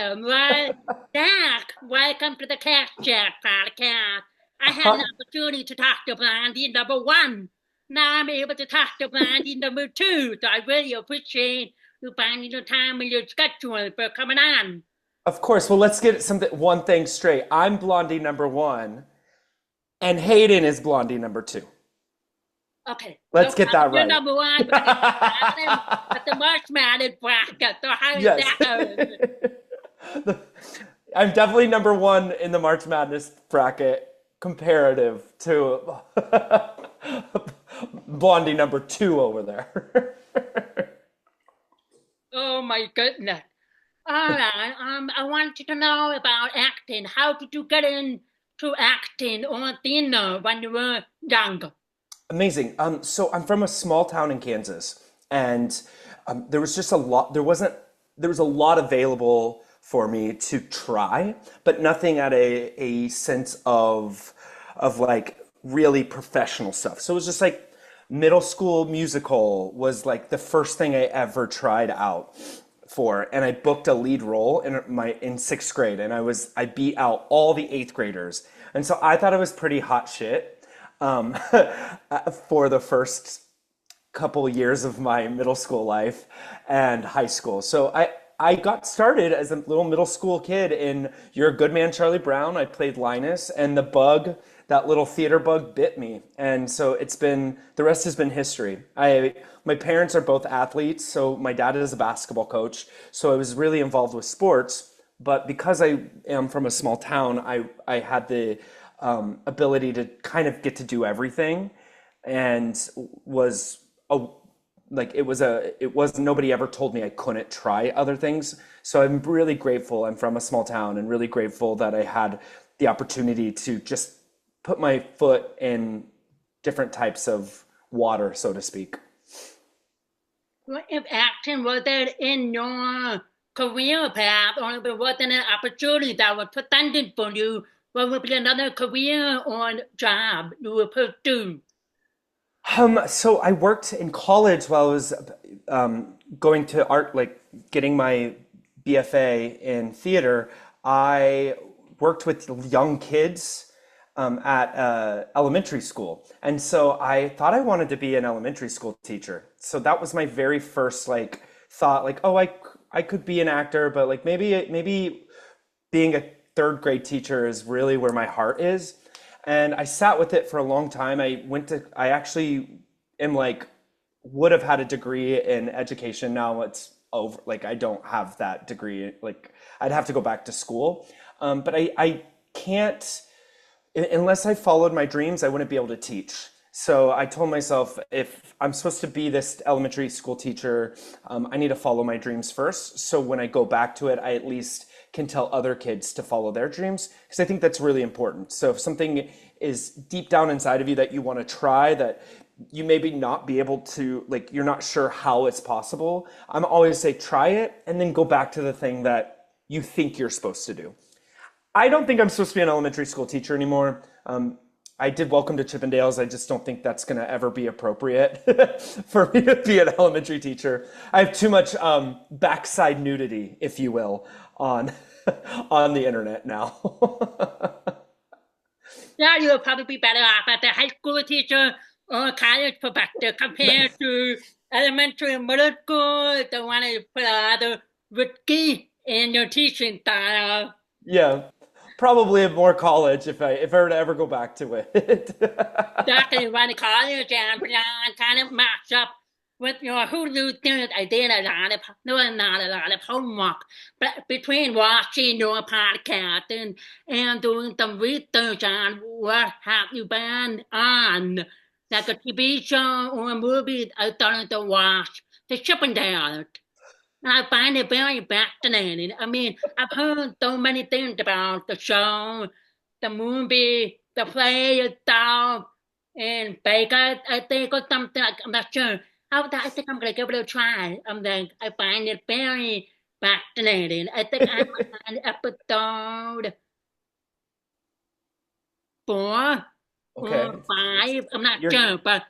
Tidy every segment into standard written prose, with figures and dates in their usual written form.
Well, Jack, welcome to the Cat Chat podcast. I had an Hi. opportunity to talk to Blondie number one. Now I'm able to talk to Blondie number two, so I really appreciate you finding the time in your schedule for coming on. Of course. Well, let's get one thing straight. I'm Blondie number one, and Hayden is Blondie number two. Okay, so Let's get that you're right. number one, but at the March Madness bracket. So how is Yes. that going? I'm definitely number one in the March Madness bracket comparative to Blondie number two over there. Oh my goodness. All right. I wanted to know about acting. How did you get into acting or theater when you were young? Amazing. So I'm from a small town in Kansas, and there was just a lot. There was a lot available for me to try, but nothing at a sense of like really professional stuff. So it was just like middle school musical was like the first thing I ever tried out for, and I booked a lead role in sixth grade, and I beat out all the eighth graders, and so I thought it was pretty hot shit um, for the first couple years of my middle school life and high school. So I got started as a little middle school kid in You're a Good Man, Charlie Brown. I played Linus, and the bug, that little theater bug, bit me, and so the rest has been history. I My parents are both athletes, so my dad is a basketball coach, so I was really involved with sports. But because I am from a small town, I had the ability to kind of get to do everything, and was a like it was nobody ever told me I couldn't try other things. So I'm really grateful I'm from a small town, and really grateful that I had the opportunity to just put my foot in different types of water, so to speak. What if acting wasn't in your career path, or if it wasn't an opportunity that was presented for you, what would be another career or job you would pursue? So I worked in college while I was going to art, like getting my BFA in theater. I worked with young kids at elementary school, and so I thought I wanted to be an elementary school teacher. So that was my very first like thought, like, oh, I could be an actor, but like maybe being a third grade teacher is really where my heart is. And I sat with it for a long time. I actually am like, would have had a degree in education. Now it's over. Like, I don't have that degree. Like, I'd have to go back to school. But I can't, unless I followed my dreams, I wouldn't be able to teach. So I told myself, if I'm supposed to be this elementary school teacher, I need to follow my dreams first. So when I go back to it, I at least can tell other kids to follow their dreams, because I think that's really important. So if something is deep down inside of you that you want to try, that you maybe not be able to, like, you're not sure how it's possible, I'm always say try it and then go back to the thing that you think you're supposed to do. I don't think I'm supposed to be an elementary school teacher anymore. I did Welcome to Chippendales. I just don't think that's going to ever be appropriate for me to be an elementary teacher. I have too much backside nudity, if you will, on on the internet now. Yeah, you would probably be better off as a high school teacher or college professor compared to elementary and middle school. Don't want to put a lot of risky in your teaching style. Yeah, probably more college if I were to ever go back to it. Exactly, when to college and beyond kind of match up with your Hulu things. I did a lot of, no, not a lot of homework, but between watching your podcast and doing some research on what have you been on, like a TV show or a movie I started to watch, The Chippendales. And I find it very fascinating. I mean, I've heard so many things about the show, the movie, the play itself, in Vegas, I think, or something. I'm not sure. I think I'm gonna give it a try. I find it very fascinating. I think I'm on episode 4 Okay, or 5. I'm not you're sure, but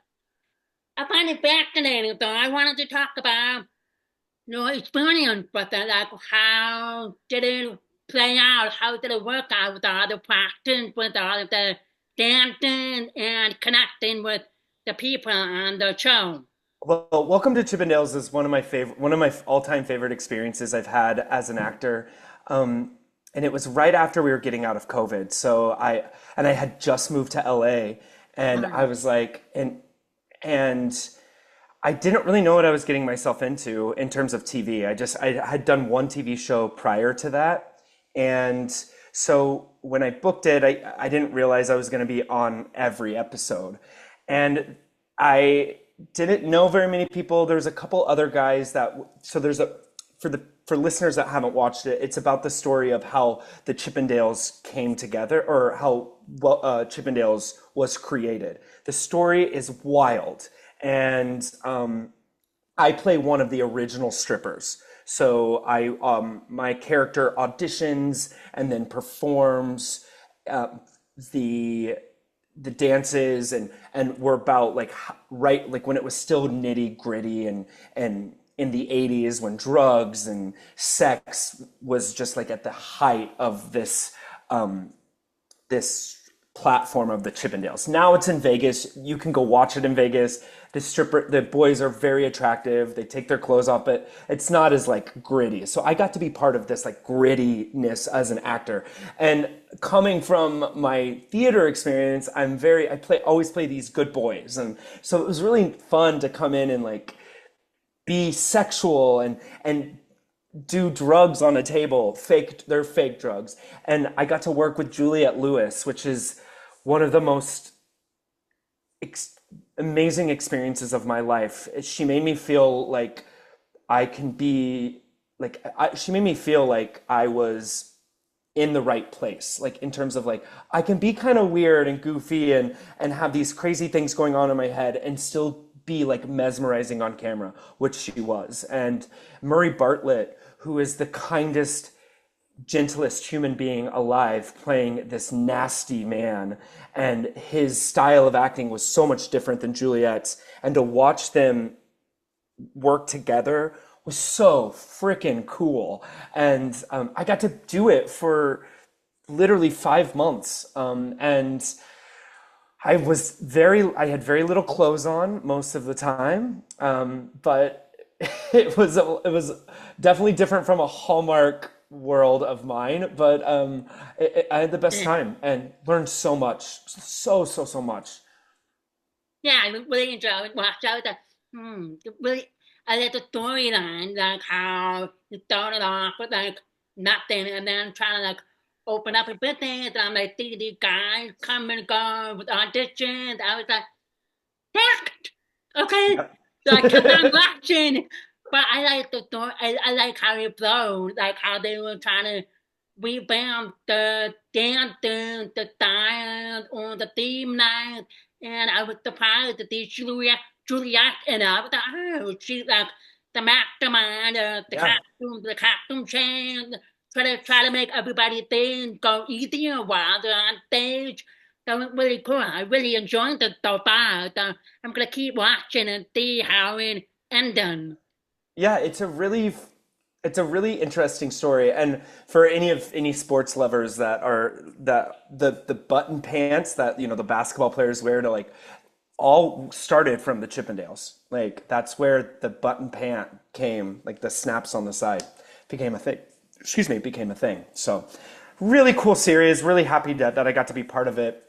I find it fascinating. So I wanted to talk about no experience, but like how did it play out? How did it work out with all the practice, with all of the dancing and connecting with the people on the show? Well, Welcome to Chippendales is one of my all-time favorite experiences I've had as an actor. And it was right after we were getting out of COVID. I had just moved to LA, and I was like, and I didn't really know what I was getting myself into in terms of TV. I had done one TV show prior to that. And so when I booked it, I didn't realize I was going to be on every episode. And I didn't know very many people. There's a couple other guys that, so there's a, for listeners that haven't watched it, it's about the story of how the Chippendales came together, or how Chippendales was created. The story is wild, and I play one of the original strippers. So my character auditions and then performs uh, the the dances, and we're about like right, like when it was still nitty gritty, and in the 80s when drugs and sex was just like at the height of this platform of the Chippendales. Now it's in Vegas. You can go watch it in Vegas. The boys are very attractive. They take their clothes off, but it's not as like gritty. So I got to be part of this like grittiness as an actor. And coming from my theater experience, always play these good boys. And so it was really fun to come in and like be sexual and do drugs on a table. They're fake drugs. And I got to work with Juliette Lewis, which is one of the most ex- amazing experiences of my life. She made me feel like I can be she made me feel like I was in the right place, like in terms of like I can be kind of weird and goofy and have these crazy things going on in my head and still be like mesmerizing on camera, which she was. And Murray Bartlett, who is the kindest, gentlest human being alive, playing this nasty man, and his style of acting was so much different than Juliet's, and to watch them work together was so freaking cool. And I got to do it for literally 5 months. And I had very little clothes on most of the time, but it was definitely different from a Hallmark world of mine. But I had the best time and learned so much, so much. Yeah, I really enjoyed watched out that really I like the storyline, like how it started off with like nothing and then trying to like open up a business and I'm like these guys come and go with auditions. I was like, packed. Okay. So I kept on Yeah. watching. But I like the story. I like how it flowed, like how they were trying to revamp the dancing, the style, or the theme night. And I was surprised that the Juliet and I was like, oh, she's like the mastermind, Yeah. the costume change, try to make everybody things go easier while they're on stage. That was really cool. I really enjoyed it so far. So I'm gonna keep watching and see how it ended. Yeah, it's a really interesting story. And for any sports lovers that the button pants that the basketball players wear to like all started from the Chippendales. Like that's where the button pant came, like the snaps on the side became a thing. Excuse me, became a thing. So really cool series, really happy that I got to be part of it,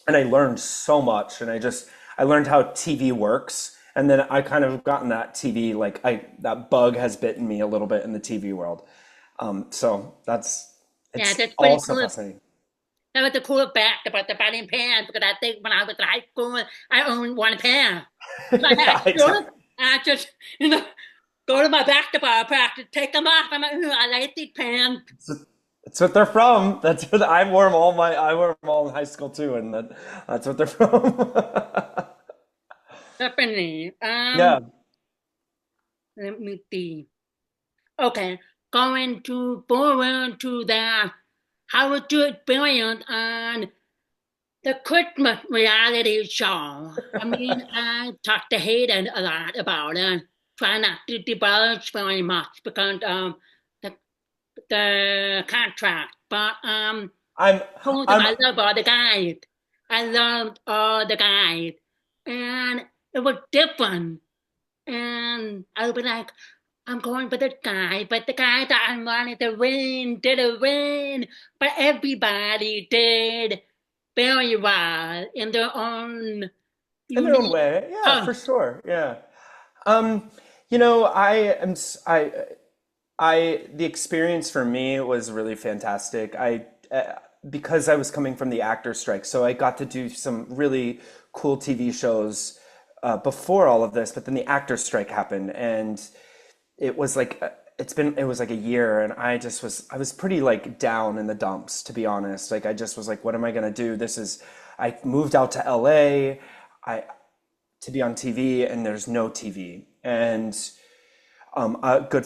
and I learned so much. And I learned how TV works, and then I kind of gotten that TV, like I that bug has bitten me a little bit in the TV world. So Yeah, it's that's pretty also cool. fascinating. That was the cool fact about the batting pants because I think when I was in high school, I only one pair. So I had Yeah, shoes. exactly. I just, go to my basketball practice, take them off. I'm like, I like these pants. That's what they're from. I wore them all in high school too, and that's what they're from. Definitely. Yeah. Let me see. Okay, going to forward to the how was your experience on the Christmas reality show? I mean, I talked to Hayden a lot about it. try not to divulge very much because the the contract. But I'm told them I'm I love all the guys. I loved all the guys, and it was different. And I'll be like, I'm going for the guy, but the guy that I wanted to win didn't win. But everybody did very well in their own in their own unique. way. Yeah, Oh, for sure. Yeah. Um, the experience for me was really fantastic. Because I was coming from the actor strike, so I got to do some really cool TV shows before all of this. But then the actor strike happened, and it was like it was like a year, and I was pretty like down in the dumps, to be honest. Like I just was like, what am I gonna do? I moved out to LA. I to be on TV, and there's no TV, and a good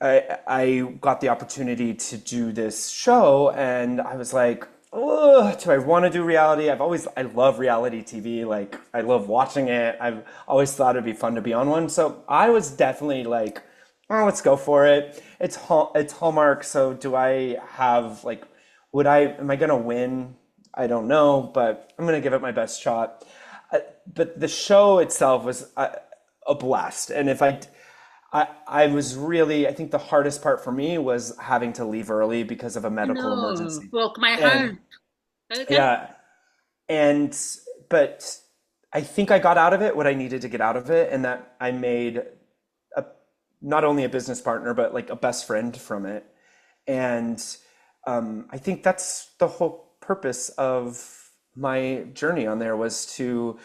I got the opportunity to do this show, and I was like, oh, do I want to do reality? I love reality TV. Like, I love watching it. I've always thought it'd be fun to be on one. So I was definitely like, oh, let's go for it. It's Hallmark. So do I have like, am I gonna win? I don't know, but I'm gonna give it my best shot. But the show itself was a blast. And I was really, I think the hardest part for me was having to leave early because of a medical no, emergency. broke my And heart. Okay. yeah, and but I think I got out of it what I needed to get out of it, and that I made a, not only a business partner, but like a best friend from it. And I think that's the whole purpose of my journey on there was to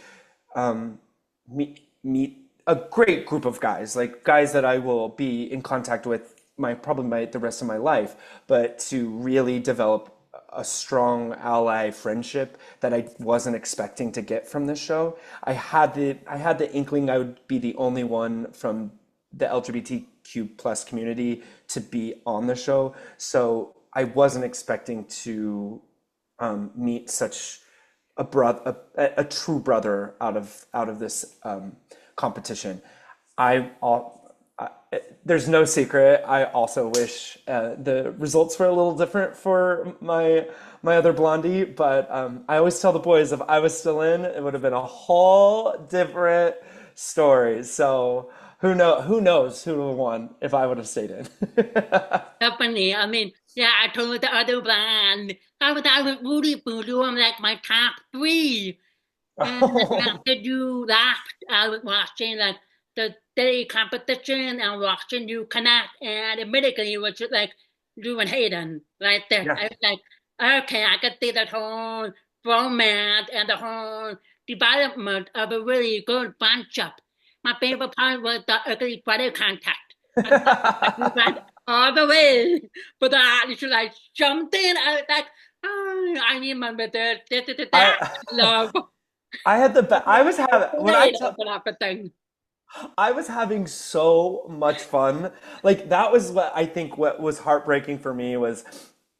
meet a great group of guys, like guys that I will be in contact with the rest of my life, but to really develop a strong ally friendship that I wasn't expecting to get from this show. I had the inkling I would be the only one from the LGBTQ plus community to be on the show, so I wasn't expecting to meet such a true brother out of this competition. I, I there's no secret. I also wish the results were a little different for my other blondie, but I always tell the boys if I was still in, it would have been a whole different story. So who knows who would have won if I would have stayed in. Definitely. I mean, yeah, I told the other one. I was really doing like my top three. And after you laughed, I was watching like the daily competition and watching you connect. And immediately it was just like you and Hayden right there. Yeah. I was like, okay, I can see that whole romance and the whole development of a really good bunch up. My favorite part was the ugly brother contact. I thought that you went all the way, but you should like jumped in. I was like, oh, I remember that. I Love. I had the best. I was having when I Later tell for that thing. I was having so much fun. Like that was what I think what was heartbreaking for me was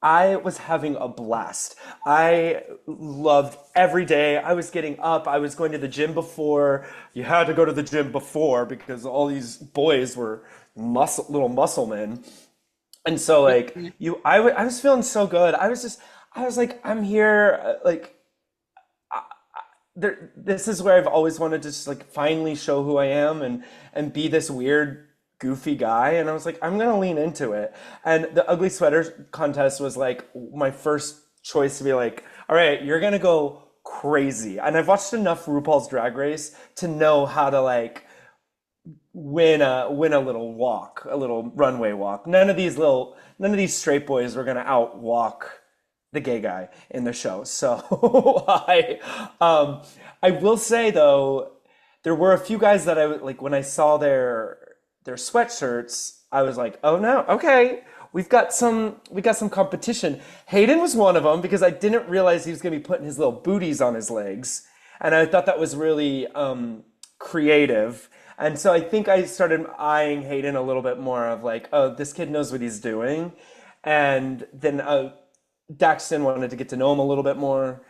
I was having a blast. I loved every day. I was getting up. I was going to the gym before. You had to go to the gym before because all these boys were little muscle men. And so like I was feeling so good. I was like I'm here like this is where I've always wanted to just like finally show who I am and be this weird goofy guy, and I was like I'm gonna lean into it. And the ugly sweater contest was like my first choice to be like, all right, you're gonna go crazy. And I've watched enough RuPaul's Drag Race to know how to like win a little walk, a little runway walk. None of these straight boys were gonna outwalk the gay guy in the show. So I will say though, there were a few guys that I would like when I saw their sweatshirts, I was like, oh no, okay, we got some competition. Hayden was one of them because I didn't realize he was gonna be putting his little booties on his legs, and I thought that was really creative. And so I think I started eyeing Hayden a little bit more of like, oh, this kid knows what he's doing. And then Daxton wanted to get to know him a little bit more.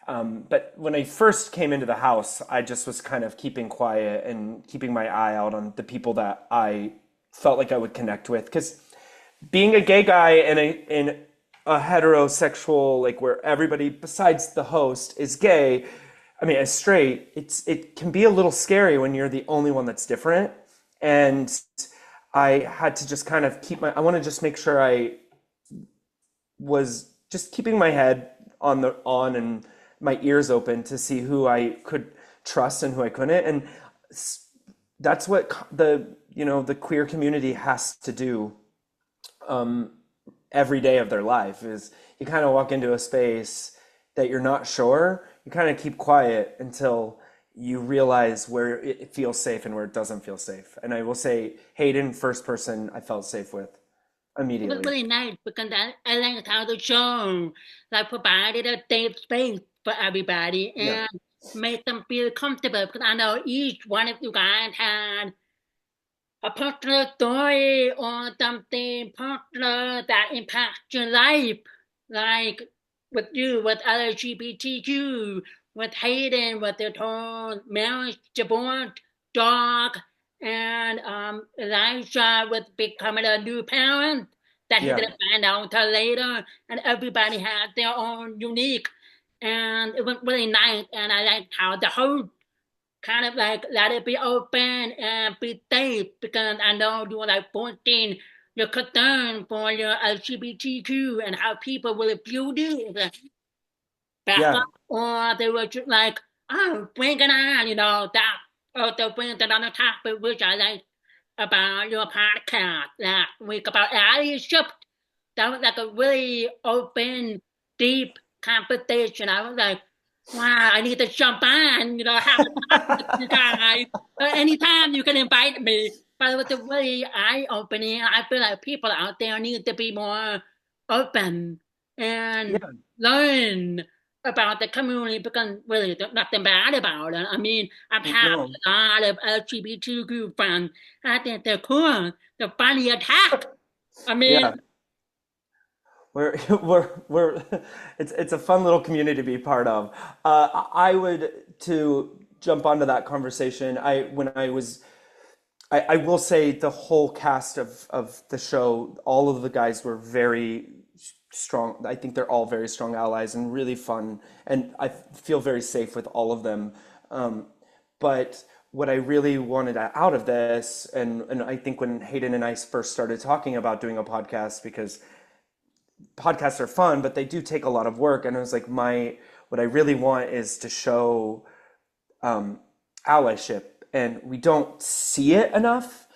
But when I first came into the house, I just was kind of keeping quiet and keeping my eye out on the people that I felt like I would connect with. Because being a gay guy in a heterosexual, like where everybody besides the host is gay, I mean, as straight, it can be a little scary when you're the only one that's different. And I had to just kind of I want to just make sure I was just keeping my head on and my ears open to see who I could trust and who I couldn't. And that's what the queer community has to do every day of their life is you kind of walk into a space that you're not sure, you kind of keep quiet until you realize where it feels safe and where it doesn't feel safe. And I will say Hayden, first person I felt safe with It was immediately. really nice because I liked how the show like provided a safe space for everybody Yeah. and made them feel comfortable because I know each one of you guys had a particular story or something particular that impacts your life. Like with you, with LGBTQ, with Hayden, with the whole marriage, divorce, dog, and Elijah with becoming a new parent that he Yeah. didn't find out until later. And everybody had their own unique. And it was really nice. And I liked how the whole kind of like let it be open and be safe because I know you were like 14. Your concern for your LGBTQ and how people will view you back Yeah. up, or they were just like, oh, bring it on, that, or they'll bring it on the topic, which I like about your podcast last week about allyship. That was like a really open, deep conversation. I was like, wow, I need to jump on, have a talk with you guys. Anytime you can invite me. But it was a really eye-opening. I feel like people out there need to be more open and Yeah. learn about the community because really there's nothing bad about it. I mean, I've had No. a lot of LGBTQ friends. I think they're cool. They're funny attack. I mean, Yeah. We're we're it's a fun little community to be part of. I would to jump onto that conversation. I will say the whole cast of the show, all of the guys were very strong. I think they're all very strong allies and really fun, and I feel very safe with all of them. Um, but what I really wanted out of this, and I think when Hayden and I first started talking about doing a podcast, because podcasts are fun, but they do take a lot of work, and it was like what I really want is to show allyship, and we don't see it enough.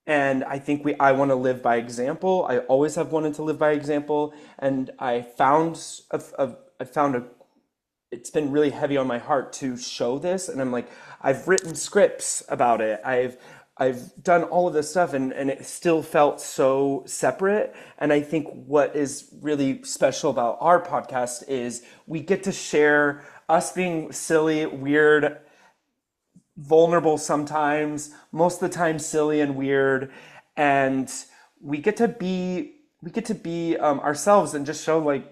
And I think I want to live by example. I always have wanted to live by example, and I found a it's been really heavy on my heart to show this. And I'm like, I've written scripts about it. I've done all of this stuff, and it still felt so separate. And I think what is really special about our podcast is we get to share us being silly, weird, vulnerable sometimes, most of the time silly and weird, and we get to be ourselves and just show like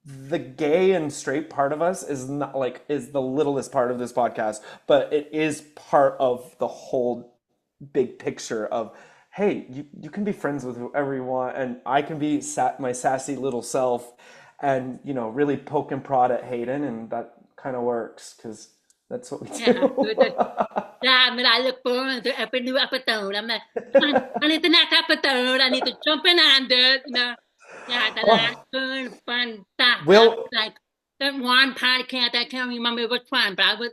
the gay and straight part of us is not like is the littlest part of this podcast, but it is part of the whole big picture of hey, you can be friends with whoever you want, and I can be my sassy little self, and really poke and prod at Hayden, and that kind of works because that's what we yeah, do. good. Yeah, I mean, I look forward to every new episode. I'm like, I need the next episode. I need to jump in on it. Yeah, the last Oh, good fun stuff. Will, Like that one podcast, I can't remember which one, but I was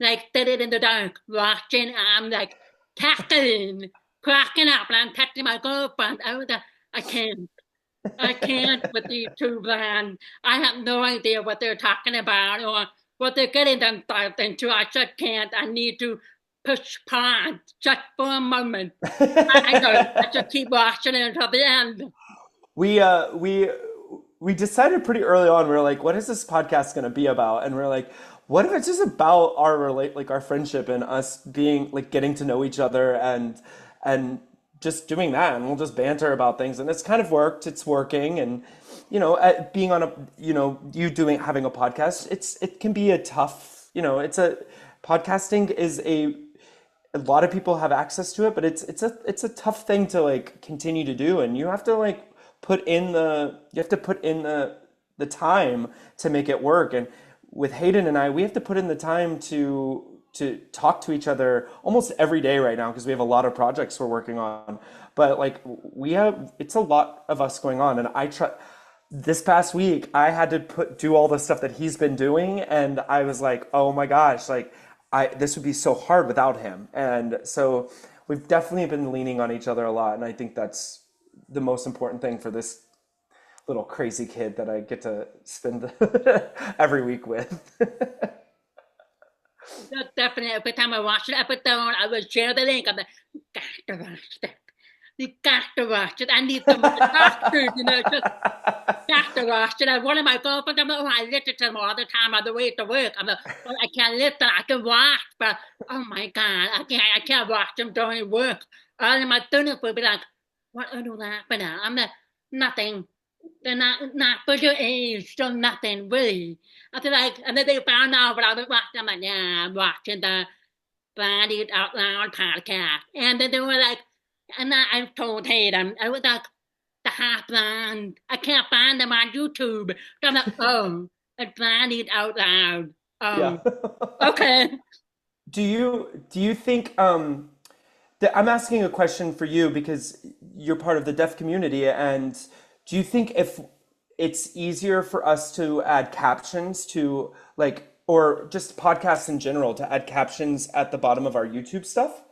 like sitting in the dark watching. I'm like cackling, cracking up, and I'm texting my girlfriend. I can't. I can't with these two brands. I have no idea what they're talking about or what they're getting themselves into. I just can't. I need to push pause just for a moment. I know. I just keep watching it until the end. we uh we we decided pretty early on. We were like, what is this podcast going to be about? And we're like, what if it's just about our our friendship and us being like getting to know each other and just doing that, and we'll just banter about things, and it's kind of worked. It's working, and being on a you doing having a podcast, it can be a tough. It's a podcasting is a lot of people have access to it, but it's a tough thing to like continue to do, and you have to like put in the time to make it work. And with Hayden and I, we have to put in the time to talk to each other almost every day right now because we have a lot of projects we're working on. But like it's a lot of us going on, and I try. This past week, I had to do all the stuff that he's been doing, and I was like, oh my gosh, like this would be so hard without him. And so we've definitely been leaning on each other a lot, and I think that's the most important thing for this little crazy kid that I get to spend every week with. That's definitely every time I watch an episode, I will share the link. I'm like, got to watch that. You got to watch it. I need some of the doctors, just got to watch it. And one of my girlfriends, I'm like, oh, I listen to them all the time on the way to work. I'm like, well, I can't listen, I can watch, but oh my God, I can't watch them during work. All of my students will be like, what are you laughing at? I'm like, nothing. They're not for your age, so nothing really. I feel like, and then they found out what I was watching. I'm like, yeah, I'm watching the Blondies Out Loud podcast. And then they were like, and I told Hayden, I was like, the half blind. I can't find them on YouTube. So I'm like, oh, it's Blondies Out Loud. Yeah. Oh, okay. Do you think I'm asking a question for you because you're part of the deaf community, and do you think if it's easier for us to add captions to like, or just podcasts in general, to add captions at the bottom of our YouTube stuff?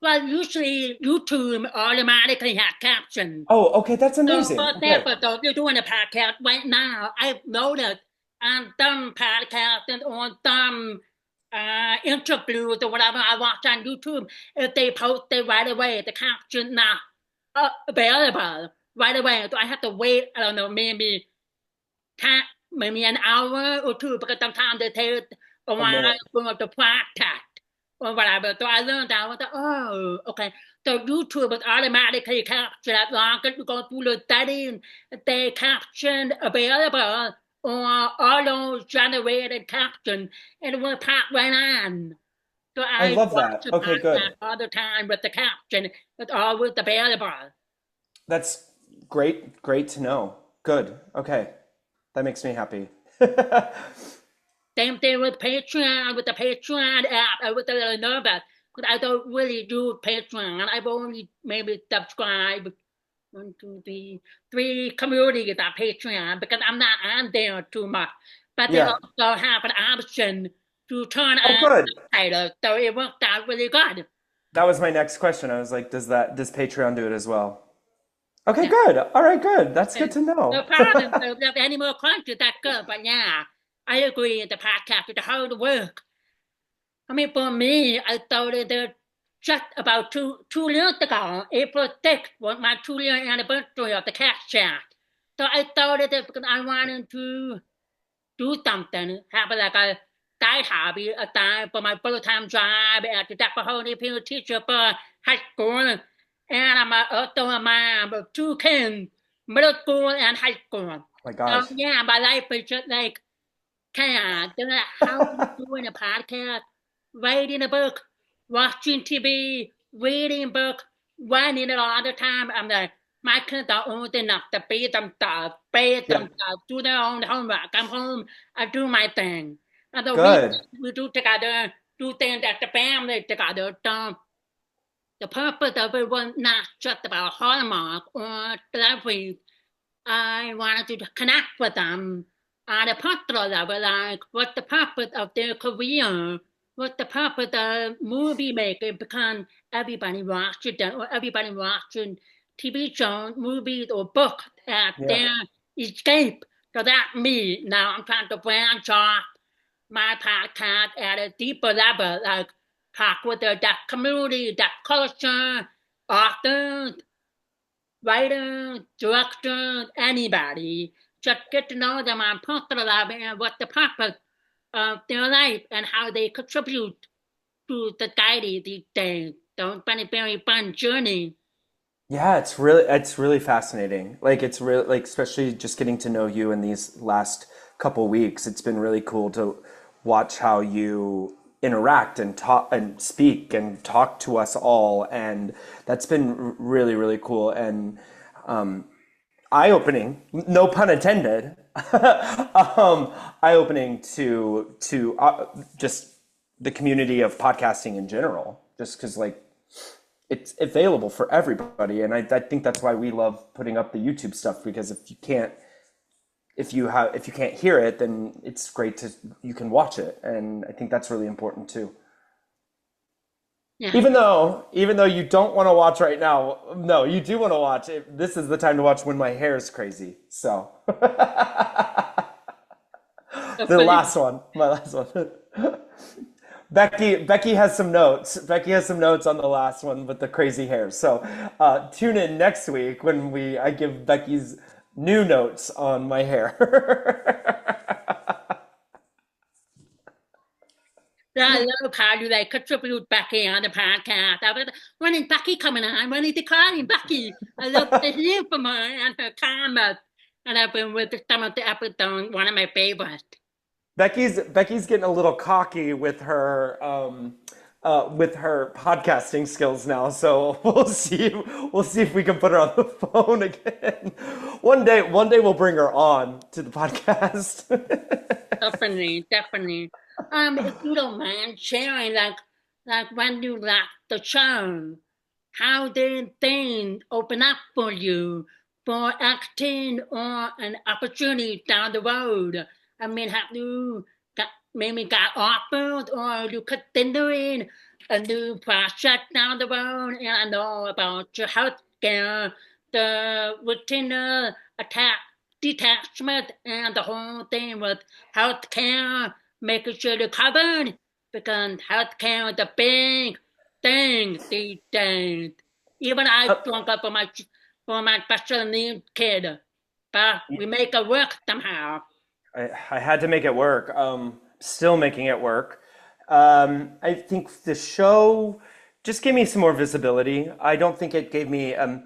Well, usually YouTube automatically has captions. Oh, okay, that's So, amazing. for Okay. example, so if you're doing a podcast right now, I've noticed on some podcasts and on some interviews or whatever I watch on YouTube, if they post it right away, the caption not available right away. So I have to wait, I don't know, maybe an hour or two because sometimes it takes a A while minute. for the podcast or whatever. So I learned that. I was like, oh, okay. So YouTube is automatically captured as long as you go through the settings, they caption available or auto generated caption, and it will pop right on. So I I love watch that. the Okay, podcast good. all the time with the caption. It's always available. That's great. Great to know. Good. Okay. That makes me happy. Same thing with Patreon, with the Patreon app. I was a little nervous because I don't really do Patreon. I've only maybe subscribed one, two, three communities on Patreon because I'm not on there too much. But they Yeah. also have an option to turn Oh, on good. subtitles, so it worked out really good. That was my next question. I was like, does Patreon do it as well? Okay, Yeah. good. All right, good. That's good And to no know. problem. So if you have any more questions, that's good. But yeah, I agree. The podcast is hard work. I mean, for me, I started just about two years ago. April 6th was my 2 year anniversary of the cat chat. So I started it because I wanted to do something, have like a side hobby aside for my full-time job as a Daxton Peer teacher for high school. And I'm also a mom of two kids, middle school and high school. Oh my So gosh. yeah, my life is just like chaos. Then how do you doing a podcast, writing a book, watching TV, reading books, running it all the time? I'm like, my kids are old enough to be themselves, bathe Yeah, themselves, do their own homework. I'm home, I do my thing. And the good. weekend we do together, do things as the family together. So the purpose of it was not just about Hallmark or celebrities. I wanted to connect with them on a personal level, like what's the purpose of their career? What's the purpose of movie making? Because everybody watches them, or everybody watching TV shows, movies, or books as Yeah. their escape. So that's me. Now I'm trying to branch off my podcast at a deeper level, like talk with the deaf community, deaf culture, authors, writer, director, anybody. Just get to know them on personal level and what the purpose of their life and how they contribute to society these days. So it's been a very fun journey. Yeah, it's really fascinating. Like it's really like especially just getting to know you in these last couple weeks. It's been really cool to watch how you interact and talk and speak and talk to us all, and that's been really really cool and eye-opening. No pun intended. Eye-opening to just the community of podcasting in general. Just because like it's available for everybody, and I think that's why we love putting up the YouTube stuff because if you can't hear it, then it's great to you can watch it, and I think that's really important too. Yeah. Even though you don't want to watch right now, no, you do want to watch it. This is the time to watch when my hair is crazy. So the last one, my last one. Becky has some notes. Becky has some notes on the last one with the crazy hair. So tune in next week when we I give Becky's new notes on my hair. I love how you like contribute Becky on the podcast. I was, when is Becky coming on? When is the calling Becky? I love to hear from her and her comments. And I've been with some of the episodes, one of my favorites. Becky's getting a little cocky with her podcasting skills now. So we'll see if we can put her on the phone again. One day we'll bring her on to the podcast. Definitely, definitely. If you don't mind sharing, like when you left the show, how did things open up for you for acting or an opportunity down the road? I mean, have you got maybe got offered or you considering a new project down the road? And I know about your healthcare, the retinal attack detachment, and the whole thing with healthcare, making sure you're covered because healthcare is a big thing these days. Even I drunk up for my special needs kid, but we make it work somehow. I had to make it work. Still making it work. I think the show just gave me some more visibility. I don't think it gave me I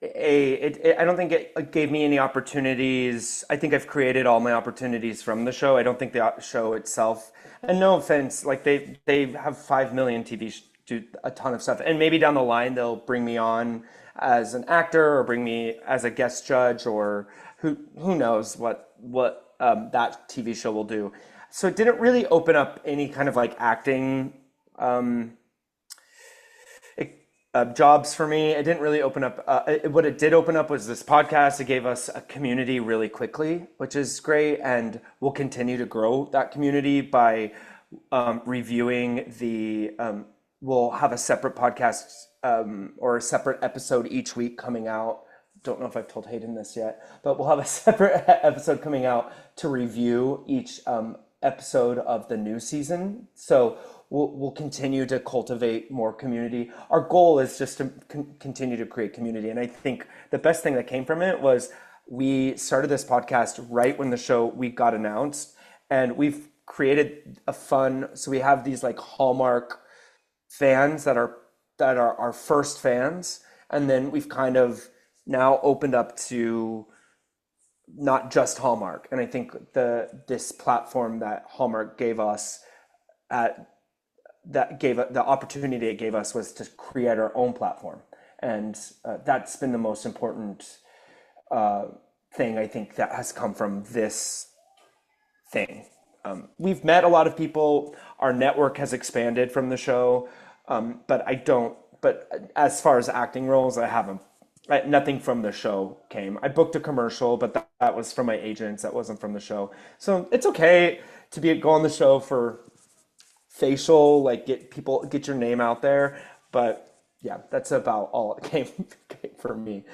don't think it gave me any opportunities. I think I've created all my opportunities from the show. I don't think the show itself, and no offense, like they have 5 million do a ton of stuff, and maybe down the line they'll bring me on as an actor or bring me as a guest judge or who knows what that TV show will do. So it didn't really open up any kind of like acting jobs for me. It didn't really open up. What it did open up was this podcast. It gave us a community really quickly, which is great, and we'll continue to grow that community by reviewing the. We'll have a separate podcast or a separate episode each week coming out. Don't know if I've told Hayden this yet, but we'll have a separate episode coming out to review each episode of the new season. So we'll continue to cultivate more community. Our goal is just to continue to create community. And I think the best thing that came from it was we started this podcast right when the show we got announced, and we've created a fun. So we have these like Hallmark fans that are our first fans, and then we've kind of now opened up to not just Hallmark. And I think this platform that Hallmark gave us at the opportunity it gave us was to create our own platform, and that's been the most important thing I think that has come from this thing. We've met a lot of people. Our network has expanded from the show, but I don't. But as far as acting roles, I haven't. Nothing from the show came. I booked a commercial, but that was from my agents. That wasn't from the show. So it's okay to go on the show for facial, like get your name out there. But yeah, that's about all it came for me.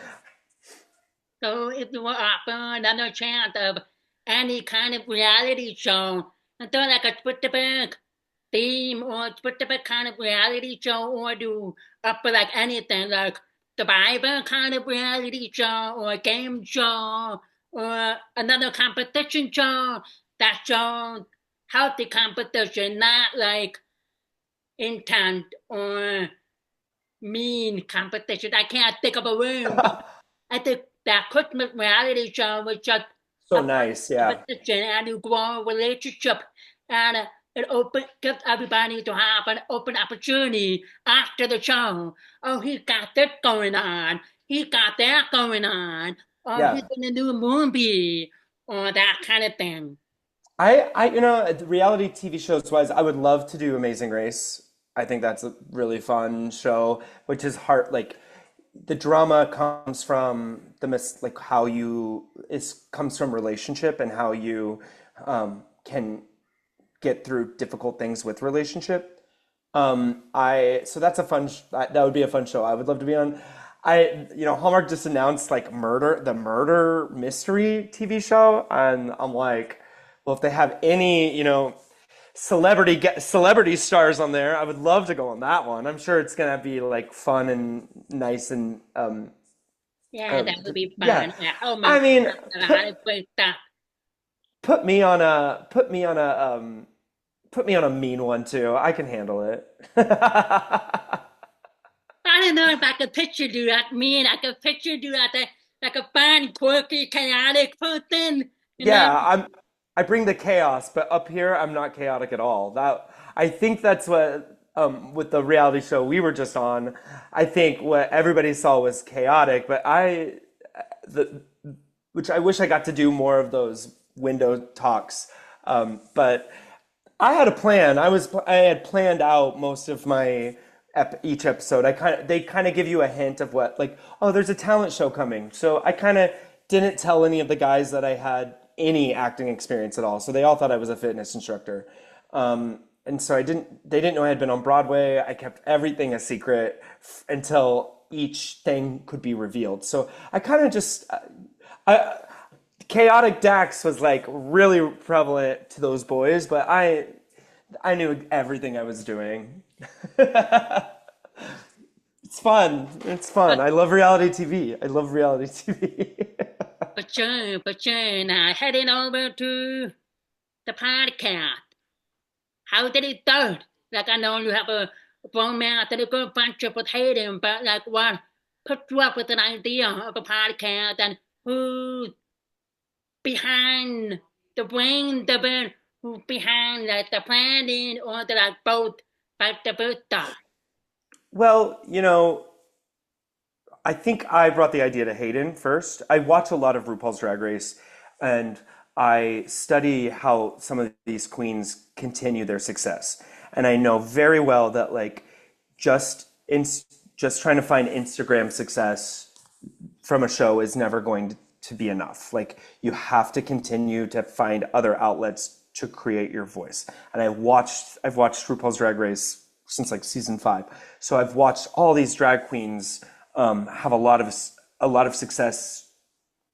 So if you were offered another chance of any kind of reality show, and thought like a specific theme or specific kind of reality show, or do up for like anything like Survivor kind of reality show or a game show or another competition show that shows healthy competition, not like intent or mean competition. I can't think of a room, but I think that Christmas reality show was just So a fun nice, yeah. competition and you grow a relationship and it open gives everybody to have an open opportunity after the show. Oh, he got this going on. He got that going on. Oh, he's Yeah. in a new movie or that kind of thing. The reality TV shows wise, I would love to do Amazing Race. I think that's a really fun show, which is hard. Like the drama comes from like how you it comes from relationship and how you can get through difficult things with relationship. I so that's a that would be a fun show. I would love to be on. Hallmark just announced like the murder mystery TV show, and I'm like, well, if they have any, celebrity stars on there, I would love to go on that one. I'm sure it's gonna be like fun and nice and Yeah, that would be yeah. fun. Yeah. Oh my I mean, God, a lot of great stuff. put me on a mean one too. I can handle it. I don't know if I could picture you that mean. I could picture you as like a fun, quirky, chaotic person. You know? Yeah, I bring the chaos, but up here I'm not chaotic at all. That I think that's what with the reality show we were just on, I think what everybody saw was chaotic, but the which I wish I got to do more of those window talks. But I had a plan. I had planned out most of my each episode. They kind of give you a hint of what like, oh, there's a talent show coming. So I kind of didn't tell any of the guys that I had any acting experience at all. So they all thought I was a fitness instructor. And so they didn't know I had been on Broadway. I kept everything a secret until each thing could be revealed. So I kind of just I chaotic Dax was like really prevalent to those boys, but I knew everything I was doing. It's fun. It's fun. But I love reality TV. I love reality TV. but now heading over to the podcast. How did it start? Like I know you have a romance and a good friendship with Hayden, but like what put you up with an idea of a podcast and who's behind the brain, the bird, who's behind like the planning or the like both about the birth start? Well, I think I brought the idea to Hayden first. I watch a lot of RuPaul's Drag Race and I study how some of these queens continue their success. And I know very well that like just in just trying to find Instagram success from a show is never going to be enough. Like you have to continue to find other outlets to create your voice. And I've watched RuPaul's Drag Race since like season 5. So I've watched all these drag queens have a lot of success,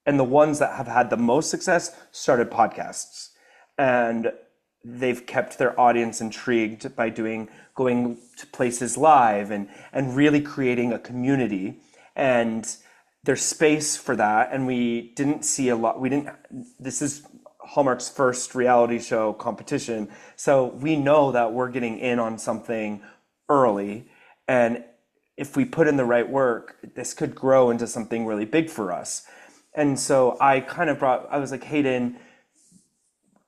and the ones that have had the most success started podcasts, and they've kept their audience intrigued by going to places live and really creating a community. And there's space for that, and we didn't see a lot. We didn't. This is Hallmark's first reality show competition, so we know that we're getting in on something early, and if we put in the right work, this could grow into something really big for us. And so I was like, Hayden,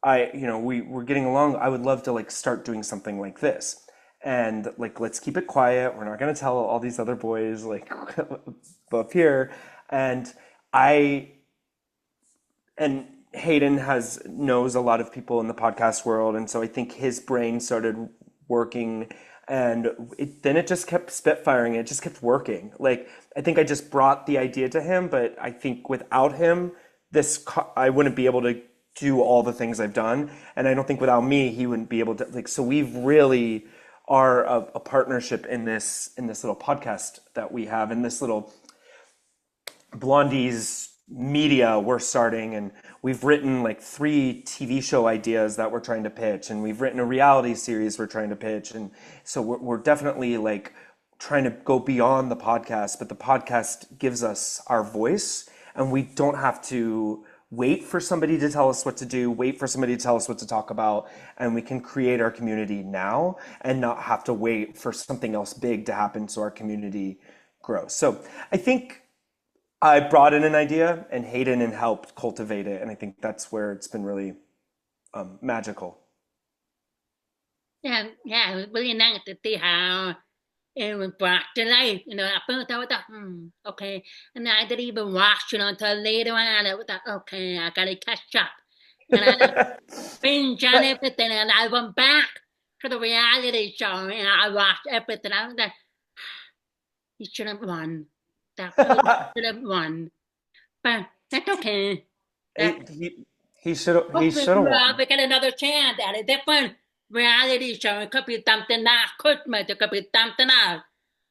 we're getting along. I would love to like start doing something like this. And like, let's keep it quiet. We're not going to tell all these other boys like up here. And I, and Hayden knows a lot of people in the podcast world. And so I think his brain started working, and then it just kept spitfiring. It just kept working. Like, I think I just brought the idea to him, but I think without him, I wouldn't be able to do all the things I've done. And I don't think without me, he wouldn't be able to, like, so we've really are a partnership in this little podcast that we have, in this little Blondies media we're starting. And we've written like 3 TV show ideas that we're trying to pitch, and we've written a reality series we're trying to pitch. And so we're definitely like trying to go beyond the podcast, but the podcast gives us our voice, and we don't have to wait for somebody to tell us what to do, wait for somebody to tell us what to talk about, and we can create our community now and not have to wait for something else big to happen so our community grows. So I think I brought in an idea and Hayden and helped cultivate it, and I think that's where it's been really magical. Yeah, it was really nice to see how it was brought to life. At first I was like, okay. And I didn't even watch it until later on. I was like, okay, I gotta catch up. And I binge on But everything, and I went back to the reality show, and I watched everything. I was like, he should have won. That person should have won. But that's okay. That he he hopefully should have tomorrow won. we get another chance at a different reality show. It could be something not Christmas. It could be something else.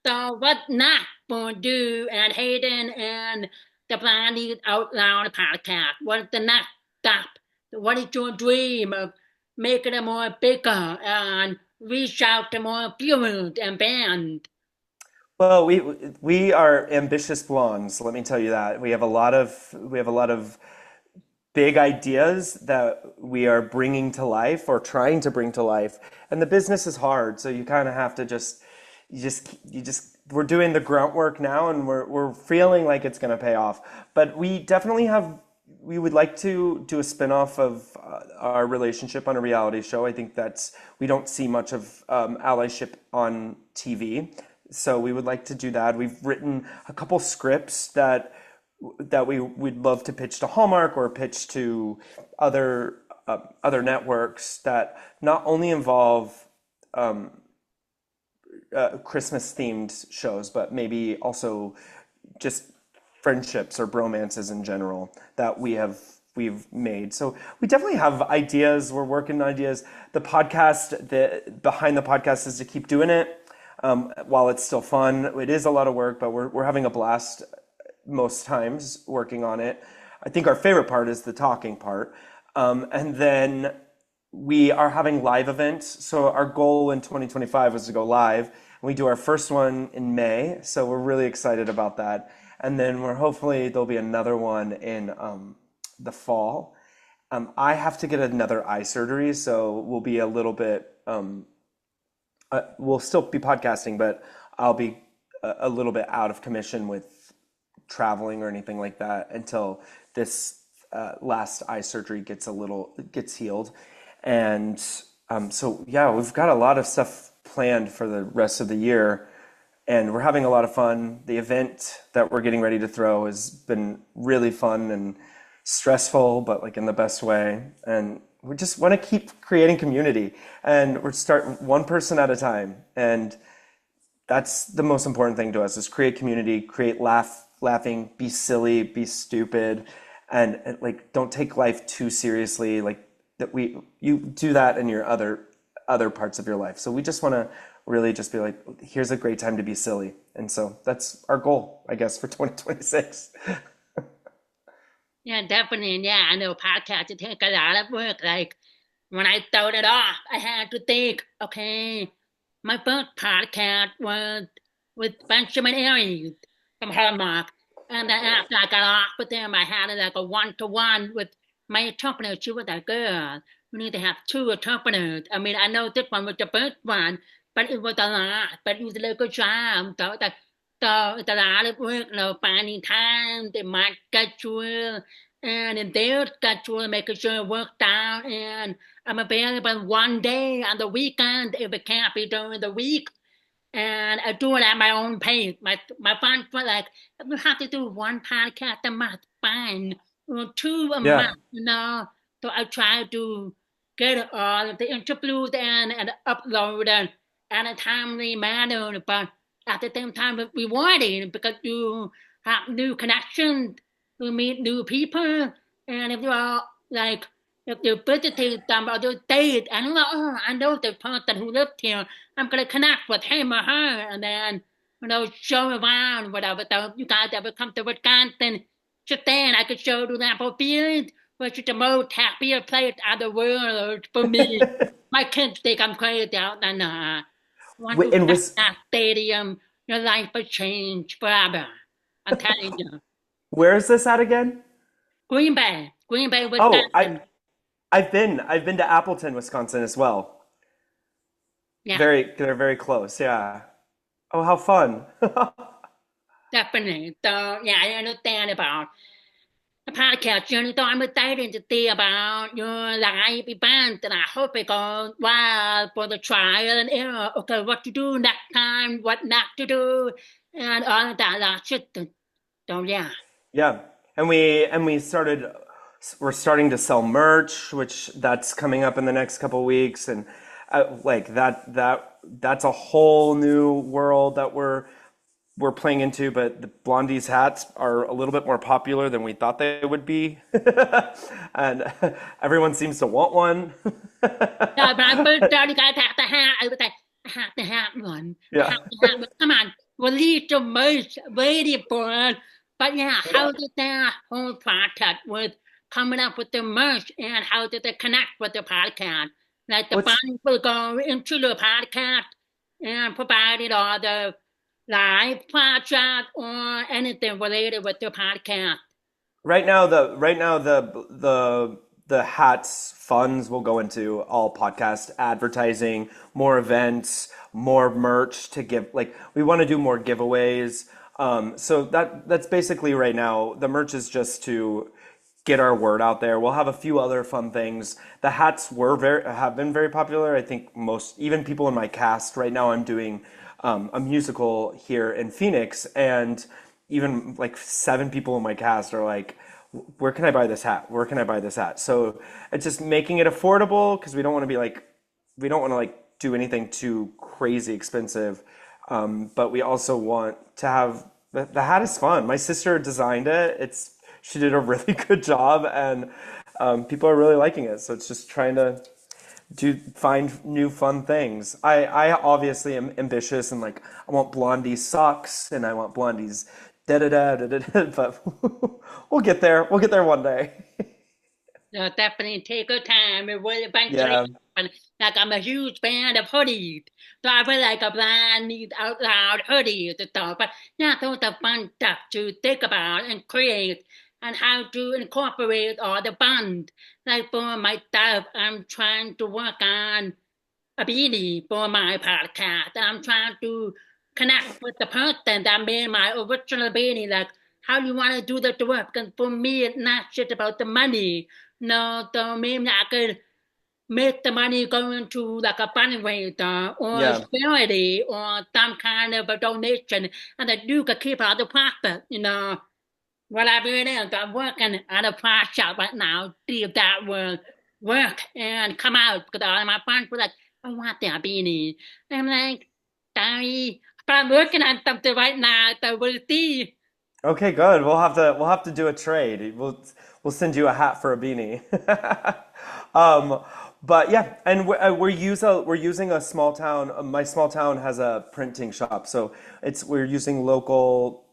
So what not for do and Hayden and the Blondies Outloud podcast? What is the next step? What is your dream of making it more bigger and reach out to more viewers and bands? Well, we are ambitious blondes, let me tell you that. We have a lot of big ideas that we are bringing to life or trying to bring to life. And the business is hard, so you kind of have to you just we're doing the grunt work now and we're feeling like it's going to pay off. But we definitely have we would like to do a spin-off of our relationship on a reality show. I think that's we don't see much of allyship on TV. So we would like to do that. We've written a couple scripts that we'd love to pitch to Hallmark or pitch to other networks that not only involve Christmas themed shows, but maybe also just friendships or bromances in general that we've made. So we definitely have ideas. We're working on ideas. The behind the podcast is to keep doing it. While it's still fun, it is a lot of work, but we're having a blast most times working on it. I think our favorite part is the talking part. And then we are having live events. So our goal in 2025 was to go live. And we do our first one in May. So we're really excited about that. And then we're hopefully there'll be another one in the fall. I have to get another eye surgery, so we'll be a little bit, we'll still be podcasting, but I'll be a little bit out of commission with traveling or anything like that until this last eye surgery gets healed. And so yeah, we've got a lot of stuff planned for the rest of the year, and we're having a lot of fun. The event that we're getting ready to throw has been really fun and stressful, but like in the best way. And we just want to keep creating community, and we're start one person at a time. And that's the most important thing to us is create community, create laughing, be silly, be stupid, and like don't take life too seriously. Like that you do that in your other parts of your life. So we just want to really just be like, here's a great time to be silly. And so that's our goal, I guess, for 2026. Yeah, definitely. And yeah, I know podcasts take a lot of work. Like when I started off, I had to think, okay, my first podcast was with Benjamin Aries from Hallmark. And then after I got off with them, I had like a one-to-one with my interpreter. She was like, girl, we need to have two interpreters. I mean, I know this one was the first one, but it was a lot, but it was a good job. So it's a lot of work, finding time, my schedule, and in their schedule, making sure it worked out. And I'm available one day on the weekend if it can't be during the week. And I do it at my own pace. My friends were like, if you have to do one podcast a month, fine. Or two a Yeah. month. So I try to get all of the interviews and upload and at a timely manner, but at the same time it's rewarding because you have new connections, you meet new people, and if you are like if you visited some other state and you're like, oh, I know the person who lives here, I'm gonna connect with him or her, and then show around whatever. So if you guys ever come to Wisconsin, just then I could show you Apple Field, which is the most happier place in the world for me. My kids think I'm crazy out there. Nah. Once you And get was that stadium, your life will change forever. I'm telling you. where is this at again? Green Bay. Green Bay, Oh, Wisconsin. I've been to Appleton, Wisconsin as well. Yeah, They're very close. Yeah. Oh, how fun. definitely. So yeah, I understand about the podcast. You know, so I'm excited to see about your live event, and I hope it goes well for the trial and error. Okay, what to do next time, what not to do, and all of that shit. So yeah. Yeah. And we started we're starting to sell merch, which that's coming up in the next couple weeks and like that's a whole new world that we're playing into, but the Blondies hats are a little bit more popular than we thought they would be. And everyone seems to want one. Yeah, but I first started, guys have to have. I was like, I have to have one. I Yeah. have to have one. Come on, release the merch, waiting for it. But yeah, how did that whole process with coming up with the merch and how did it connect with the podcast? Like the What's band will go into the podcast and provided all the live project or anything related with the podcast. right now the hats funds will go into all podcast advertising, more events, more merch to give. Like we want to do more giveaways. So that's basically right now. The merch is just to get our word out there. We'll have a few other fun things. The hats have been very popular. I think most even people in my cast right now. I'm doing a musical here in Phoenix, and even like 7 people in my cast are like, "Where can I buy this hat? Where can I buy this hat?" So it's just making it affordable because we don't want to be like we don't want to like do anything too crazy expensive, but we also want to have the hat is fun. My sister designed it. It's she did a really good job, and people are really liking it. So it's just trying to find new fun things. I obviously am ambitious and like I want Blondie socks and I want Blondie's da da da da da, da but we'll get there. We'll get there one day. So definitely take your time. It will eventually Yeah. happen. Like I'm a huge fan of hoodies. So I feel like a Blondies Out Loud hoodies and stuff. But yeah, those are fun stuff to think about and create and how to incorporate all the band. Like for myself, I'm trying to work on a beanie for my podcast. And I'm trying to connect with the person that made my original beanie. Like, how do you want to do that to work? Because for me, it's not just about the money. No, so maybe I could make the money go into like a fundraiser or a Yeah. charity or some kind of a donation, and that you could keep all the profit, you know. Whatever it is, I'm working at a project right now, see if that will work and come out because all of my friends were like, I want that beanie. And I'm like, sorry, but I'm working on something right now, so we'll see. Okay, good. We'll have to do a trade. We'll send you a hat for a beanie. um, but yeah, and we're using a small town. My small town has a printing shop, so it's we're using a local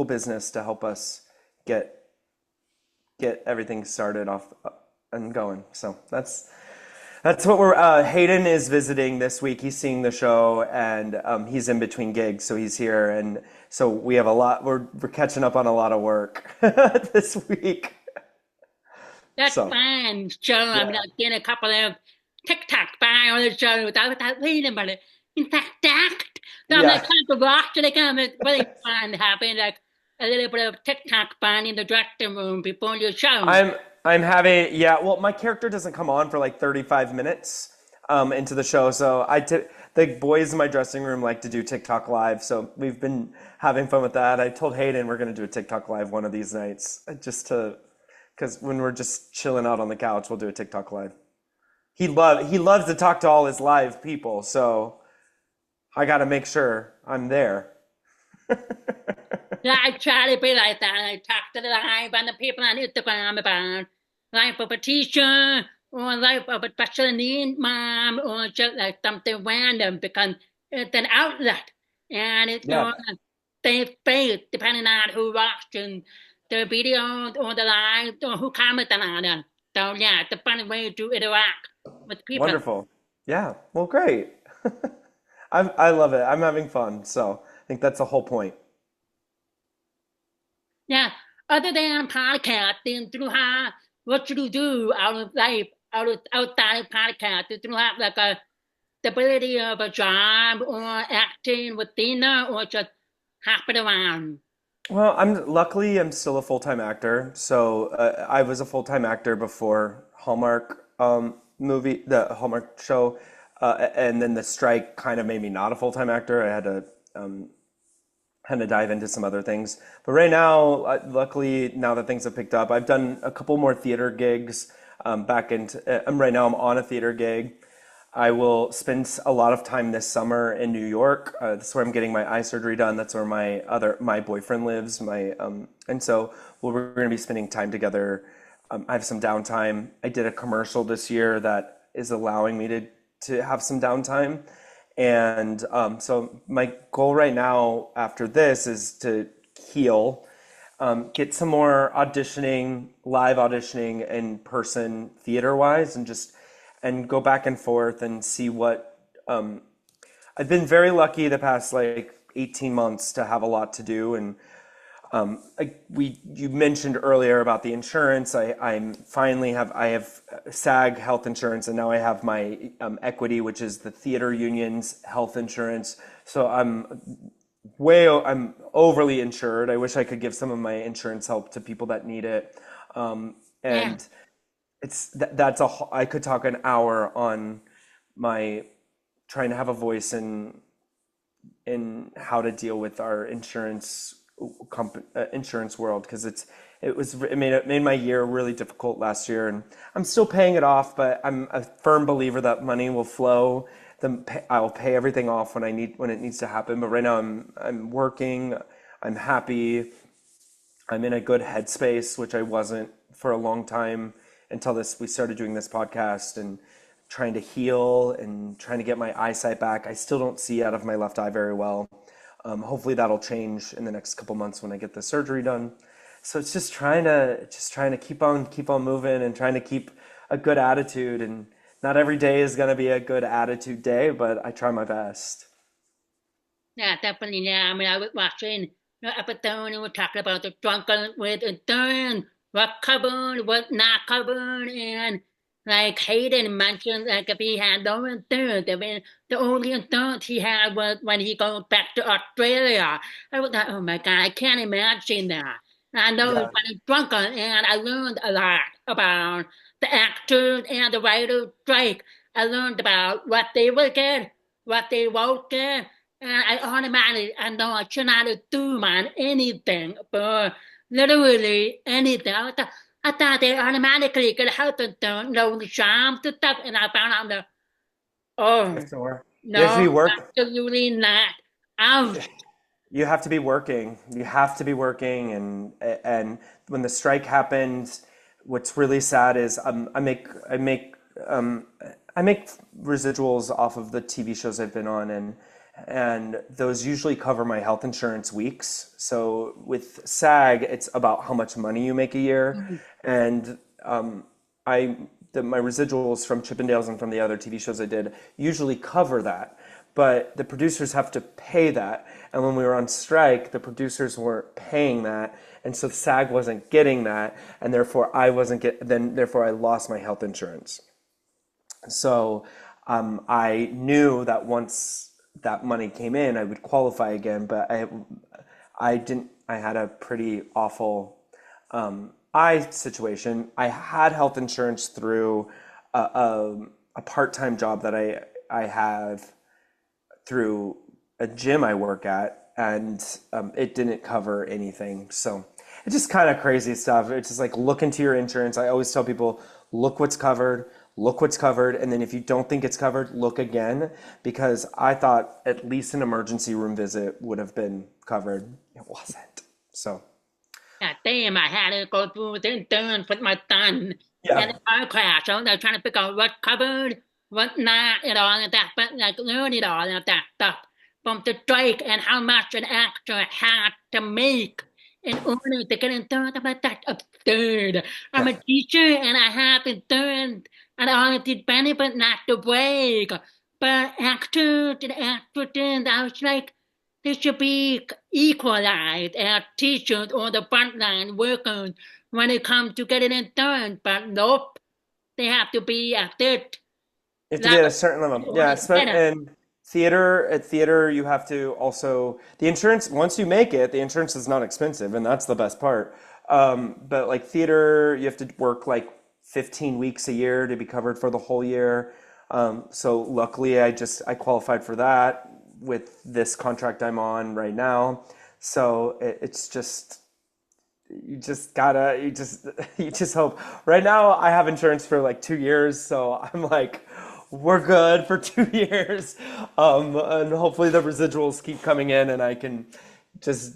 business to help us get everything started off and going. So that's what we're. Hayden is visiting this week. He's seeing the show, and he's in between gigs, so he's here, and so we have a lot. We're catching up on a lot of work this week. That's So fine. Sure, I'm yeah, not getting a couple of TikTok by on the show. I thought, wait a minute. In fact, that. So I'm like yeah. trying to watch it again. It's really fun having like a little bit of TikTok fun in the dressing room before your show. I'm I'm having yeah. Well, my character doesn't come on for like 35 minutes into the show, so the boys in my dressing room like to do TikTok live. So we've been having fun with that. I told Hayden we're gonna do a TikTok live one of these nights, just to because when we're just chilling out on the couch, we'll do a TikTok live. He loves to talk to all his live people, so I got to make sure I'm there. Yeah, I try to be like that. I talk to the live and the people on Instagram about life of a teacher or life of a special need mom or just like something random because it's an outlet and it's Yeah, your safe space depending on who watching the videos or the live or who commented on it. So yeah, it's a funny way to interact with people. wonderful. Yeah, well, great. I love it. I'm having fun, so I think that's the whole point. Yeah. other than podcasting, do you have what you do out of life, outside of podcasting? Do you have like a stability of a job or acting with dinner or just happen around? Well, I'm still a full-time actor. So I was a full-time actor before Hallmark the Hallmark show, and then the strike kind of made me not a full-time actor. I um, had to dive into some other things. But right now, luckily, now that things have picked up, I've done a couple more theater gigs. Back into right now, I'm on a theater gig. I will spend a lot of time this summer in New York. That's where I'm getting my eye surgery done. That's where my boyfriend lives. And so we're going to be spending time together. I have some downtime. I did a commercial this year that is allowing me to have some downtime. And so my goal right now after this is to heal, get some more auditioning, live auditioning in person theater wise, and go back and forth and see what I've been very lucky the past like 18 months to have a lot to do. And you mentioned earlier about the insurance. I have SAG health insurance, and now I have my equity, which is the theater union's health insurance. So I'm overly insured. I wish I could give some of my insurance help to people that need it. Yeah. And I could talk an hour on my trying to have a voice in how to deal with our insurance world, because it made my year really difficult last year, and I'm still paying it off, but I'm a firm believer that money will flow. I'll pay everything off when it needs to happen. But right now I'm working, I'm happy, I'm in a good headspace, which I wasn't for a long time until we started doing this podcast and trying to heal and trying to get my eyesight back. I still don't see out of my left eye very well. Hopefully that'll change in the next couple months when I get the surgery done. So it's just trying to keep on moving and trying to keep a good attitude. And not every day is going to be a good attitude day, but I try my best. Yeah, definitely. Yeah, I mean, I was watching the episode and we're talking about the drunken with insurance, what covered, what not covered, and like Hayden mentioned, like if he had no insurance, I mean, the only insurance he had was when he goes back to Australia. I was like, oh my God, I can't imagine that. And I know when Yeah. I'm drunken, and I learned a lot about the actors and the writers strike. I learned about what they will get, what they won't get, and I automatically, I know I should not assume on anything, but literally anything. I thought they automatically could help them to know the charms and stuff, and I found out that, You oh, have to work. You have to no, be work. absolutely not. Ouch. You have to be working. You have to be working, and when the strike happened, what's really sad is um, I make residuals off of the TV shows I've been on, and those usually cover my health insurance weeks. So with SAG, it's about how much money you make a year, and I my residuals from Chippendales and from the other TV shows I did usually cover that, but the producers have to pay that. And when we were on strike, the producers weren't paying that, and so SAG wasn't getting that, and therefore I wasn't get then therefore I lost my health insurance. So I knew that once that money came in, I would qualify again, but I didn't. I had a pretty awful eye situation. I had health insurance through a part-time job that I have through a gym I work at, and it didn't cover anything. So it's just kind of crazy stuff. It's just like look into your insurance. I always tell people, look what's covered, and then if you don't think it's covered, look again, because I thought at least an emergency room visit would have been covered. It wasn't. So God damn, I had to go through the insurance with my son. He had yeah, a car crash, so they're trying to figure out what covered, what not, and all of that, but like learning all of that stuff from the strike and how much an actor had to make in order to get insurance. I'm like, that's absurd. I'm yeah. a teacher and I have insurance and all of the benefit not to break. But actors and actresses, I was like, They should be equalized as teachers or the frontline workers when it comes to getting it done. But nope, they have to be at that You have to be at a level certain level. or Yeah, better. and theater, you have to also the insurance. Once you make it, the insurance is not expensive, and that's the best part. But like theater, you have to work like 15 weeks a year to be covered for the whole year. So luckily, I qualified for that with this contract I'm on right now. So it's just you just gotta you just you just hope. Right now I have insurance for like 2 years, so I'm like we're good for 2 years. And hopefully the residuals keep coming in and I can just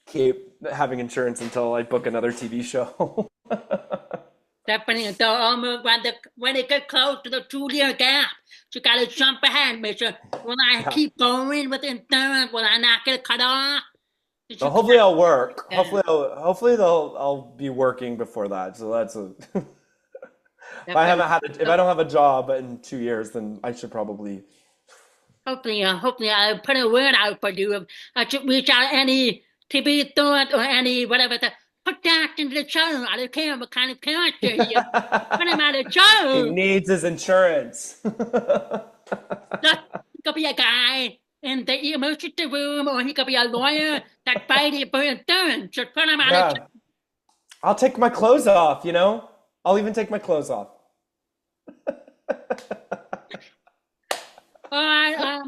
keep having insurance until I book another TV show. Definitely, so almost when it get close to the 2 year gap, you gotta jump ahead, Mister. Will I Yeah. keep going with insurance? Will I not get cut off? Did So you hopefully I'll work. can Hopefully I'll be working before that. So that's a definitely. if I don't have a job in 2 years, then I should probably. Hopefully, I'll put a word out for you. I should reach out any TV thought or any whatever. Put that into the show. I don't care what kind of character you put him on the He show. needs his insurance. Just, he could be a guy in the emergency room, or he could be a lawyer that fighting for insurance. Just put him on the Yeah. I'll take my clothes off, you know? I'll even take my clothes off. All right,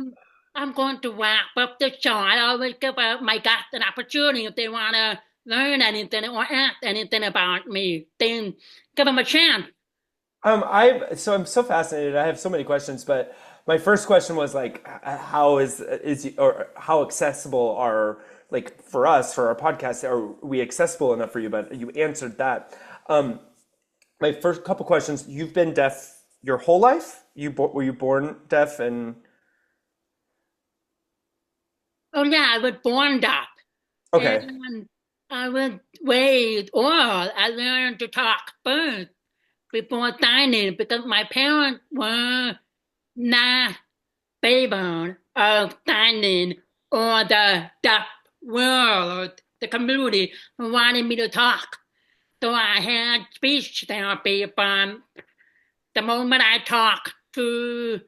I'm going to wrap up the show. I always give my guests an opportunity if they want to learn anything or ask anything about me. Then give them a chance. I'm so fascinated. I have so many questions, but my first question was like, how or how accessible are like for us for our podcast? Are we accessible enough for you? But you answered that. Um, my first couple questions. You've been deaf your whole life? Were you born deaf and Oh yeah, I was born deaf, okay? and I was raised oral. I learned to talk first before signing because my parents were not favored of signing or the deaf world, the community who wanted me to talk. So I had speech therapy from the moment I talked to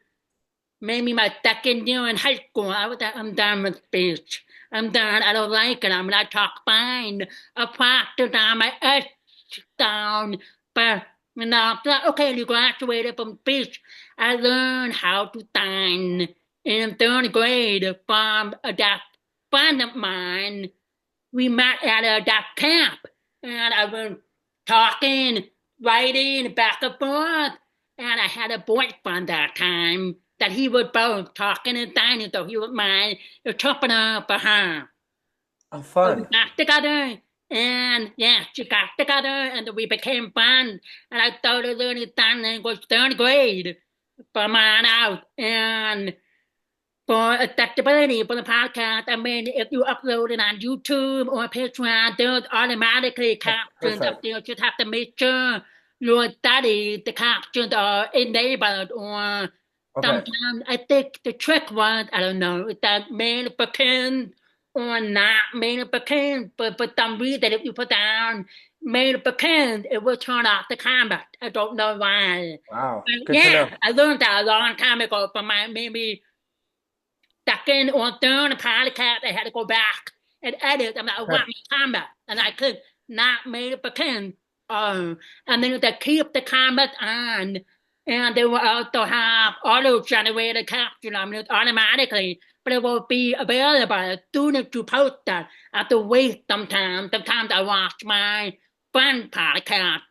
maybe my second year in high school. I'm done with speech. I'm done. I don't like it. I mean, I talk fine. I practice on my S down, but okay, you graduated from speech. I learned how to sign in third grade from a deaf friend of mine. We met at a deaf camp, and I was talking, writing back and forth, and I had a boyfriend that time that he was both talking and signing, so he was my interpreter for her. Oh, So we fun. got together, and yeah, she got together, and we became friends, and I started learning sign language third grade from on out, and for accessibility for the podcast, I mean, if you upload it on YouTube or Patreon, there's automatically captions up Perfect. there. Just have to make sure your study, the captions are enabled, or Okay. sometimes I think the trick was, I don't know, is that made for kids or not made for kids, but for some reason, if you put down made for kids, it will turn off the comment. I don't know why. Wow. But Good to yeah, know. I learned that a long time ago from my maybe second or third podcast, I had to go back and edit. I'm like, I Okay. want my comment, and I could not make it again. And then they keep the comments on, and they will also have auto-generated caption. I mean, it's automatically, but it will be available as soon as you post that. I have to wait sometimes. Sometimes I watch my friend podcast,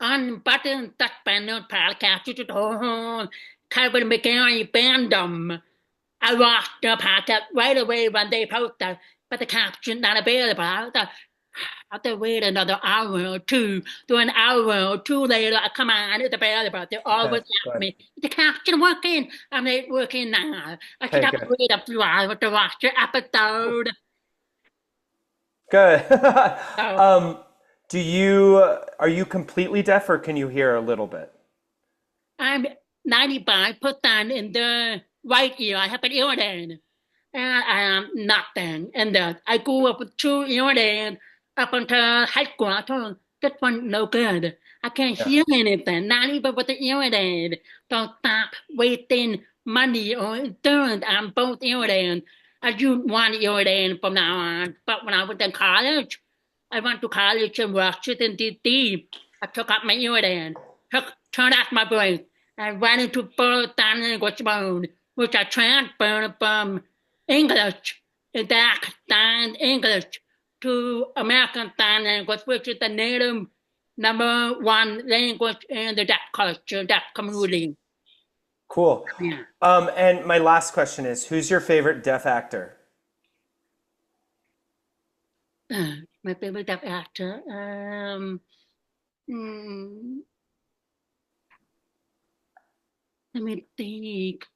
unbuttoned suspended podcast. You just Kevin McGarry fandom. I watched the podcast right away when they posted, but the caption not available. I have to wait another hour or two. To an hour or two later, I come on, it's available. They Okay. always ask Good. me, is the caption working? I'm like, working now. I should Okay. have to Good. wait a few hours to watch the episode. Good. So um, are you completely deaf or can you hear a little bit? I'm 95% in the right ear. I have an earring. and I am nothing. And I grew up with two earrings up until high school. I told them, this one no good. I can't Yeah. hear anything, not even with the earring. Don't stop wasting money on insurance on both earrings. I use one earring from now on. But when I went to college, I went to college in Washington, D.C. I took out my earring, turned off my brain, and went into full time language mode, which I transferred from English, Daxton English, to American Sign Language, which is the native number one language in the deaf culture, deaf community. Cool. Yeah. And my last question is, who's your favorite deaf actor? My favorite deaf actor. Hmm, let me think.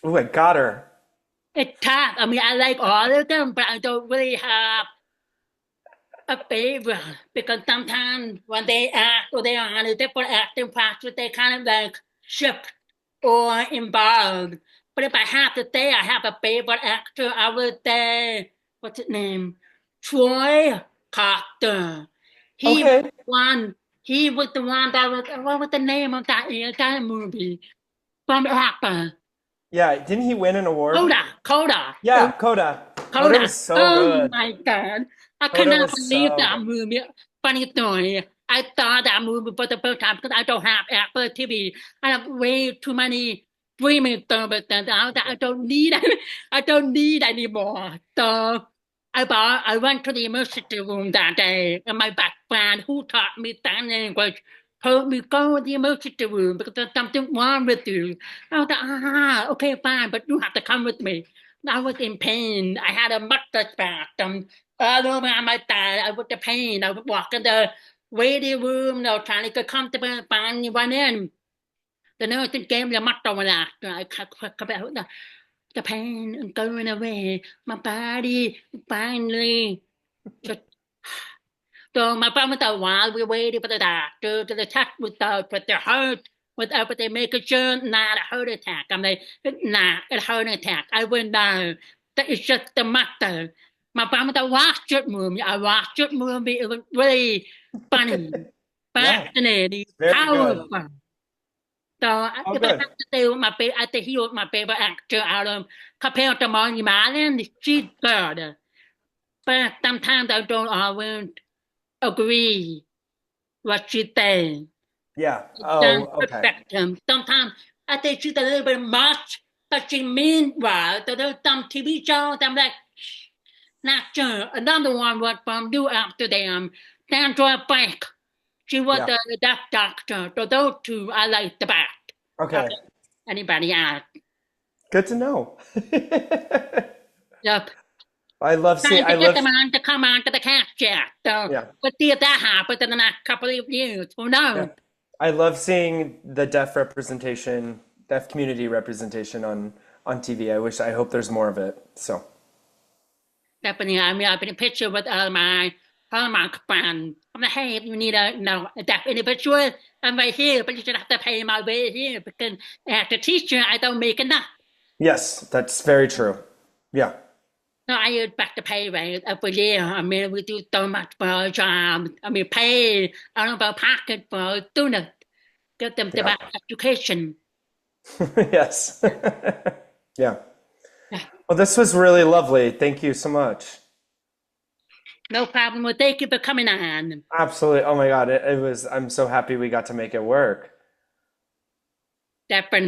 Oh, I got her. It's tough. I mean, I like all of them, but I don't really have a favorite because sometimes when they act or they are on a different acting practice, they kind of like shift or involved. But if I have to say I have a favorite actor, I would say, what's his name? Troy Carter. He was Okay. one. He was the one that was what was the name of that movie from Apple? Yeah, didn't he win an award? Coda. Yeah, Coda. Coda was Coda. so Oh good. my God. I Coda cannot was believe so that good. movie. Funny story. I saw that movie for the first time because I don't have Apple TV. I have way too many streaming services now that I don't need I don't need anymore. So I went to the emergency room that day and my best friend who taught me sign language told me go to the emergency room because there's something wrong with you. I was like, okay, fine, but you have to come with me. I was in pain. I had a muscle spasm all over my thigh. I was in pain. I would walk in the waiting room, trying to get comfortable, finally went in. The nurse gave me a muscle relaxer. I come out the pain and going away. My body finally just so my brother thought while we waited for the doctor to the test result, but the heart was everything making sure not a heart attack. I'm like, not a heart attack. I wouldn't know. That is just the muscle. My brother thought watched it movie. I watched it movie. It was really funny, Yeah, fascinating, very good. powerful. So Oh, if I have good. to say what my favorite, I think he was my favorite actor out of compared to Marty Marlin. She's good, but sometimes I don't always agree what she says. Yeah. It Oh, doesn't okay. affect him. Sometimes I think she's a little bit much, but she means well. So there's some TV shows I'm like, not sure. Another one was from New Amsterdam, Sandra Bank. She was Yeah. the deaf doctor. So those two I like the best. Uh, Okay. Anybody else? Good to know. Yep. I love seeing, Trying I to get love, them on to come on to the cast chat. So yeah. we'll see if that happens in the next couple of years. Who knows? Yeah. I love seeing the deaf representation, deaf community representation on TV. I hope there's more of it. So, Definitely, I mean, I've been in a picture with my Hallmark friend. I'm like, hey, if you need a deaf individual, I'm right here, but you should have to pay my way here because as a teacher, I don't make enough. yes, that's very true. Yeah. So I use back the pay rate every year. I mean, we do so much for our job. I mean, pay out of our pocket for students, get them the Yeah. best education. Yes. Yeah. Yeah, Well, this was really lovely. Thank you so much. no problem. Well, thank you for coming on. Absolutely. Oh my God. It was, I'm so happy we got to make it work. Definitely.